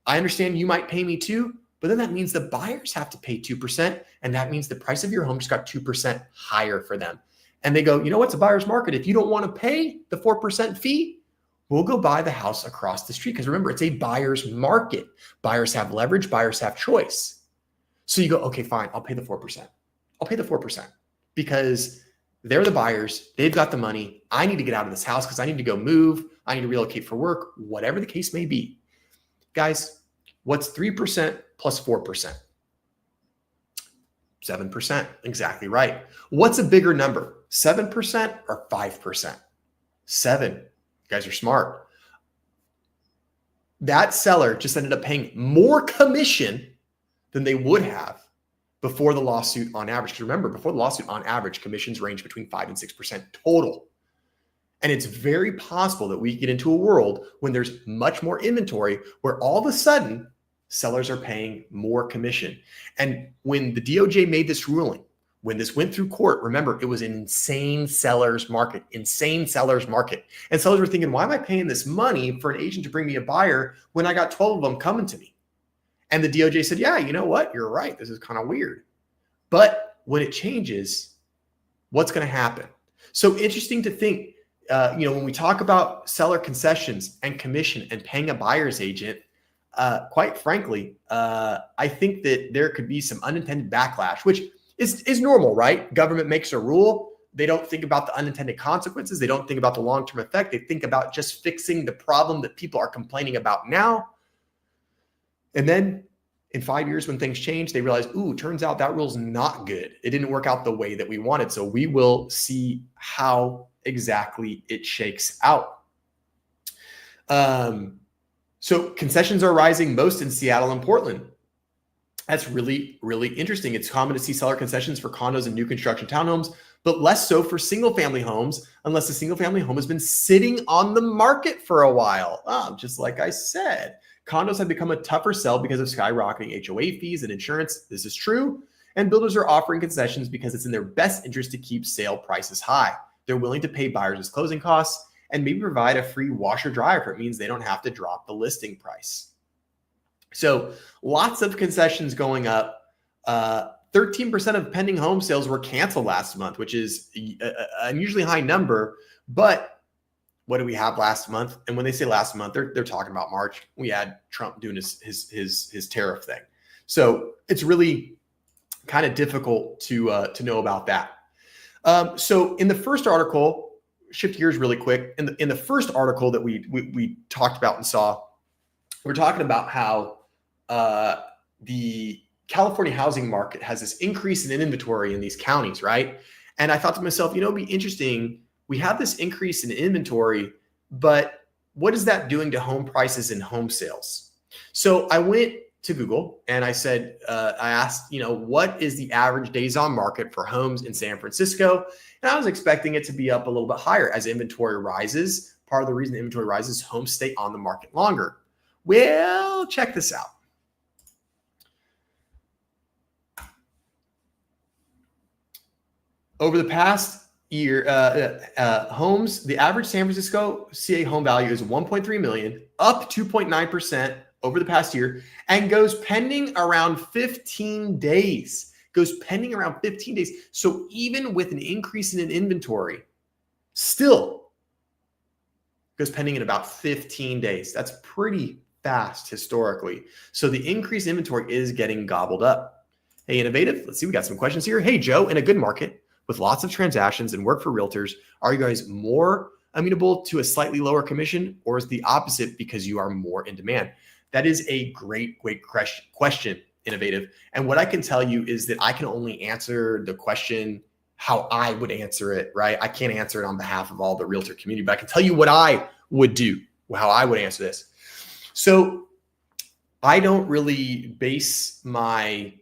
I understand you might pay me 2%, but then that means the buyers have to pay 2%. And that means the price of your home just got 2% higher for them. And they go, you know what's a buyer's market? If you don't want to pay the 4% fee, we'll go buy the house across the street. Because remember, it's a buyer's market. Buyers have leverage, buyers have choice. So you go, okay, fine, I'll pay the 4%. I'll pay the 4% because they're the buyers. They've got the money. I need to get out of this house because I need to go move. I need to relocate for work, whatever the case may be. Guys, what's 3% plus 4%? 7%. Exactly right. What's a bigger number? 7% or 5%? 7. You guys are smart. That seller just ended up paying more commission than they would have before the lawsuit on average. Because remember, before the lawsuit on average, commissions range between 5 and 6% total. And it's very possible that we get into a world when there's much more inventory where all of a sudden sellers are paying more commission. And when the DOJ made this ruling, when this went through court, remember, it was an insane seller's market. And sellers were thinking, why am I paying this money for an agent to bring me a buyer when I got 12 of them coming to me? And the DOJ said, yeah, you know what? You're right. This is kind of weird. But when it changes, what's going to happen? So interesting to think, when we talk about seller concessions and commission and paying a buyer's agent, quite frankly, I think that there could be some unintended backlash, which is normal, right? Government makes a rule. They don't think about the unintended consequences. They don't think about the long-term effect. They think about just fixing the problem that people are complaining about now. And then in 5 years, when things change, they realize, ooh, turns out that rule's not good. It didn't work out the way that we wanted. So we will see how exactly it shakes out. So concessions are rising most in Seattle and Portland. That's really, really interesting. It's common to see seller concessions for condos and new construction townhomes, but less so for single family homes, unless the single family home has been sitting on the market for a while. Just like I said, condos have become a tougher sell because of skyrocketing HOA fees and insurance. This is true. And builders are offering concessions because it's in their best interest to keep sale prices high. They're willing to pay buyers as closing costs and maybe provide a free washer dryer if it means they don't have to drop the listing price. So lots of concessions going up. 13% of pending home sales were canceled last month, which is an unusually high number. But what do we have last month? And when they say last month, they're talking about March. We had Trump doing his tariff thing. So it's really kind of difficult to know about that. So in the first article, shift gears really quick. In the first article that we talked about and saw, we're talking about how the California housing market has this increase in inventory in these counties, right? And I thought to myself, it'd be interesting. We have this increase in inventory, but what is that doing to home prices and home sales? So I went to Google and I said, I asked, what is the average days on market for homes in San Francisco? And I was expecting it to be up a little bit higher as inventory rises. Part of the reason inventory rises, homes stay on the market longer. Well, check this out. Over the past year, homes, the average San Francisco CA home value is 1.3 million, up 2.9% over the past year, and goes pending around 15 days. So even with an increase in an inventory, still goes pending in about 15 days. That's pretty fast historically. So the increased inventory is getting gobbled up. Hey, Innovative, let's see, we got some questions here. Hey, Joe, in a good market with lots of transactions and work for realtors, are you guys more amenable to a slightly lower commission, or is the opposite because you are more in demand? That is a great question, Innovative. And what I can tell you is that I can only answer the question how I would answer it, right? I can't answer it on behalf of all the realtor community, but I can tell you what I would do, how I would answer this. So I don't really base my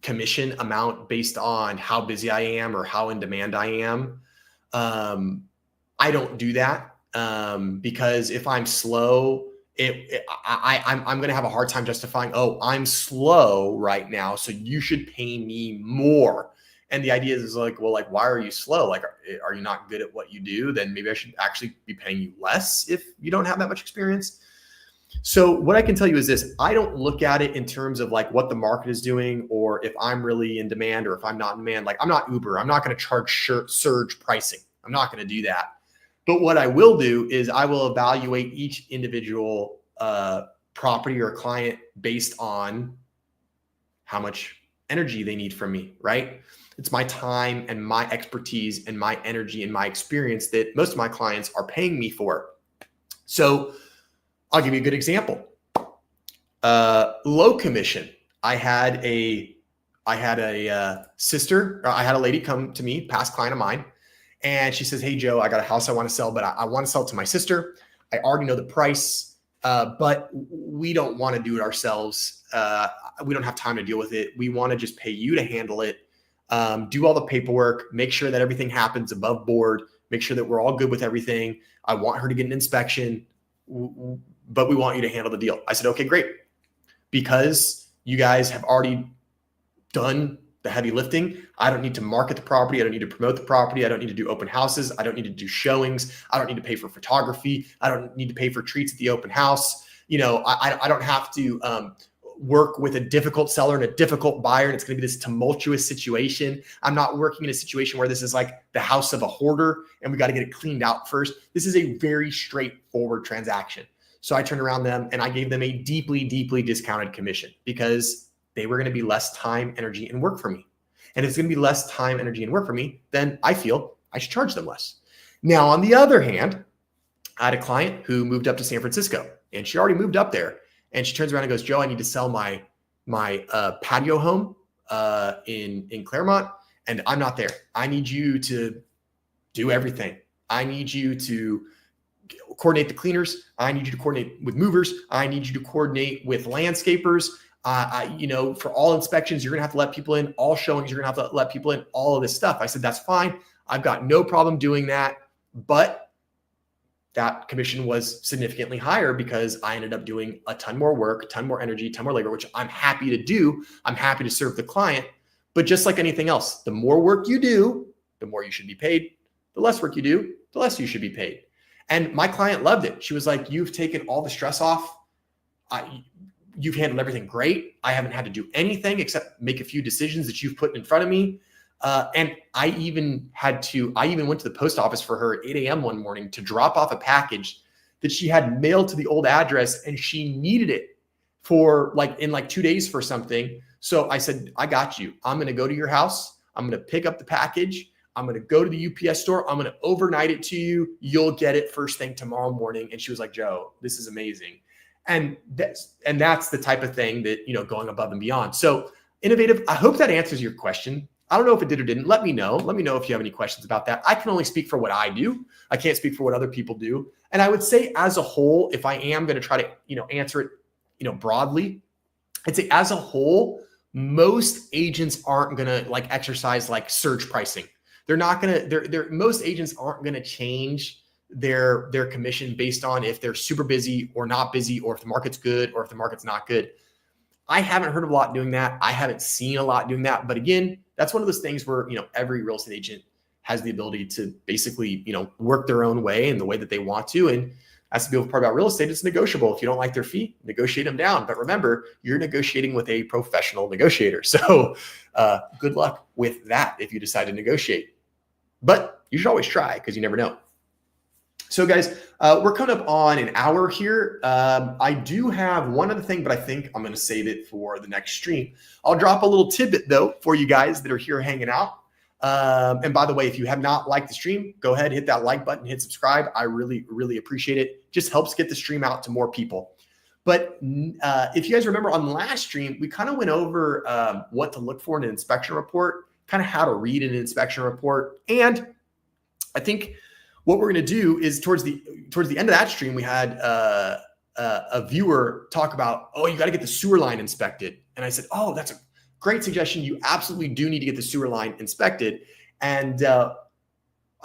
commission amount based on how busy I am or how in demand I am. I don't do that because if I'm slow, I'm going to have a hard time justifying, oh, I'm slow right now, so you should pay me more. And the idea is like, well, like, why are you slow? Like, are you not good at what you do? Then maybe I should actually be paying you less if you don't have that much experience. So what I can tell you is this: I don't look at it in terms of like what the market is doing, or if I'm really in demand or if I'm not in demand. Like, I'm not Uber. I'm not going to charge surge pricing. I'm not going to do that. But what I will do is I will evaluate each individual property or client based on how much energy they need from me, right? It's my time and my expertise and my energy and my experience that most of my clients are paying me for. So I'll give you a good example. Low commission. I had a lady come to me, past client of mine, and she says, hey, Joe, I got a house I want to sell, but I want to sell it to my sister. I already know the price. But we don't want to do it ourselves. We don't have time to deal with it. We want to just pay you to handle it, do all the paperwork, make sure that everything happens above board, make sure that we're all good with everything. I want her to get an inspection, but we want you to handle the deal. I said, okay, great. Because you guys have already done the heavy lifting, I don't need to market the property. I don't need to promote the property. I don't need to do open houses. I don't need to do showings. I don't need to pay for photography. I don't need to pay for treats at the open house. I don't have to work with a difficult seller and a difficult buyer, and it's going to be this tumultuous situation. I'm not working in a situation where this is like the house of a hoarder and we got to get it cleaned out first. This is a very straightforward transaction. So I turned around them and I gave them a deeply, deeply discounted commission because they were going to be less time, energy, and work for me. And if it's going to be less time, energy, and work for me, then I feel I should charge them less. Now, on the other hand, I had a client who moved up to San Francisco, and she already moved up there. And she turns around and goes, Joe, I need to sell my patio home in Claremont, and I'm not there. I need you to do everything. I need you to coordinate the cleaners. I need you to coordinate with movers. I need you to coordinate with landscapers. For all inspections, you're going to have to let people in. All showings, you're going to have to let people in. All of this stuff. I said, that's fine. I've got no problem doing that. But that commission was significantly higher because I ended up doing a ton more work, a ton more energy, a ton more labor, which I'm happy to do. I'm happy to serve the client. But just like anything else, the more work you do, the more you should be paid. The less work you do, the less you should be paid. And my client loved it. She was like, you've taken all the stress off. You've handled everything great. I haven't had to do anything except make a few decisions that you've put in front of me. And I even went to the post office for her at 8 a.m. one morning to drop off a package that she had mailed to the old address, and she needed it for in 2 days for something. So I said, I got you. I'm going to go to your house. I'm going to pick up the package. I'm going to go to the UPS store. I'm going to overnight it to you. You'll get it first thing tomorrow morning. And she was like, Joe, this is amazing. And that's the type of thing that, going above and beyond. So innovative. I hope that answers your question. I don't know if it did or didn't. Let me know. Let me know if you have any questions about that. I can only speak for what I do. I can't speak for what other people do. And I would say as a whole, if I am going to try to, answer it, broadly, I'd say as a whole, most agents aren't going to exercise surge pricing. They're not going to, most agents aren't going to change their commission based on if they're super busy or not busy, or if the market's good or if the market's not good. I haven't heard of a lot doing that. I haven't seen a lot doing that. But again, that's one of those things where, every real estate agent has the ability to basically, work their own way and the way that they want to. And that's the beautiful part about real estate. It's negotiable. If you don't like their fee, negotiate them down. But remember, you're negotiating with a professional negotiator. So good luck with that if you decide to negotiate. But you should always try because you never know. So guys, we're coming up on an hour here. I do have one other thing, but I think I'm going to save it for the next stream. I'll drop a little tidbit though for you guys that are here hanging out. And by the way, if you have not liked the stream, go ahead, hit that like button, hit subscribe. I really, really appreciate it. Just helps get the stream out to more people. But if you guys remember on the last stream, we kind of went over what to look for in an inspection report, kind of how to read an inspection report. And I think what we're going to do is towards the end of that stream, we had a viewer talk about, oh, you got to get the sewer line inspected. And I said, oh, that's a great suggestion. You absolutely do need to get the sewer line inspected. And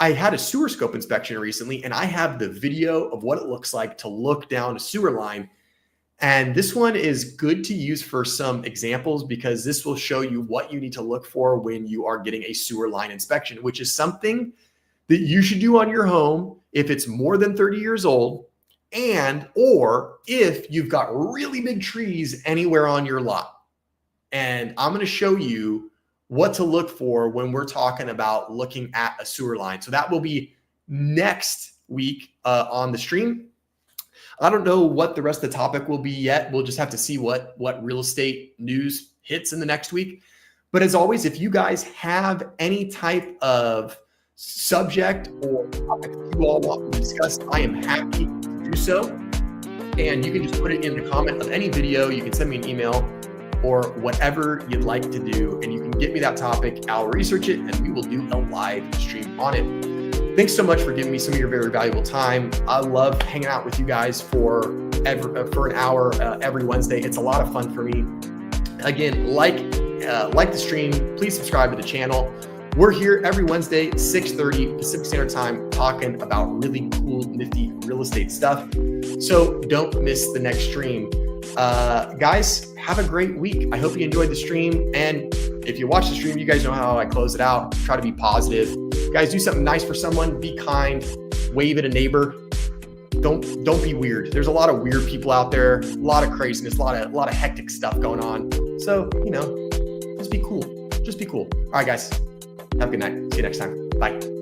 I had a sewer scope inspection recently, and I have the video of what it looks like to look down a sewer line. And this one is good to use for some examples because this will show you what you need to look for when you are getting a sewer line inspection, which is something that you should do on your home if it's more than 30 years old, or if you've got really big trees anywhere on your lot. And I'm going to show you what to look for when we're talking about looking at a sewer line. So that will be next week on the stream. I don't know what the rest of the topic will be yet. We'll just have to see what real estate news hits in the next week. But as always, if you guys have any type of subject or topic that you all want to discuss, I am happy to do so. And you can just put it in the comment of any video. You can send me an email or whatever you'd like to do, and you can get me that topic. I'll research it and we will do a live stream on it. Thanks so much for giving me some of your very valuable time. I love hanging out with you guys for an hour every Wednesday. It's a lot of fun for me. Again, like the stream, please subscribe to the channel. We're here every Wednesday, 6:30 Pacific Standard Time, talking about really cool, nifty real estate stuff. So don't miss the next stream. Guys, have a great week. I hope you enjoyed the stream. And if you watch the stream, you guys know how I close it out. Try to be positive. Guys, do something nice for someone. Be kind. Wave at a neighbor. Don't be weird. There's a lot of weird people out there. A lot of craziness. A lot of hectic stuff going on. So, just be cool. Just be cool. All right, guys. Have a good night. See you next time. Bye.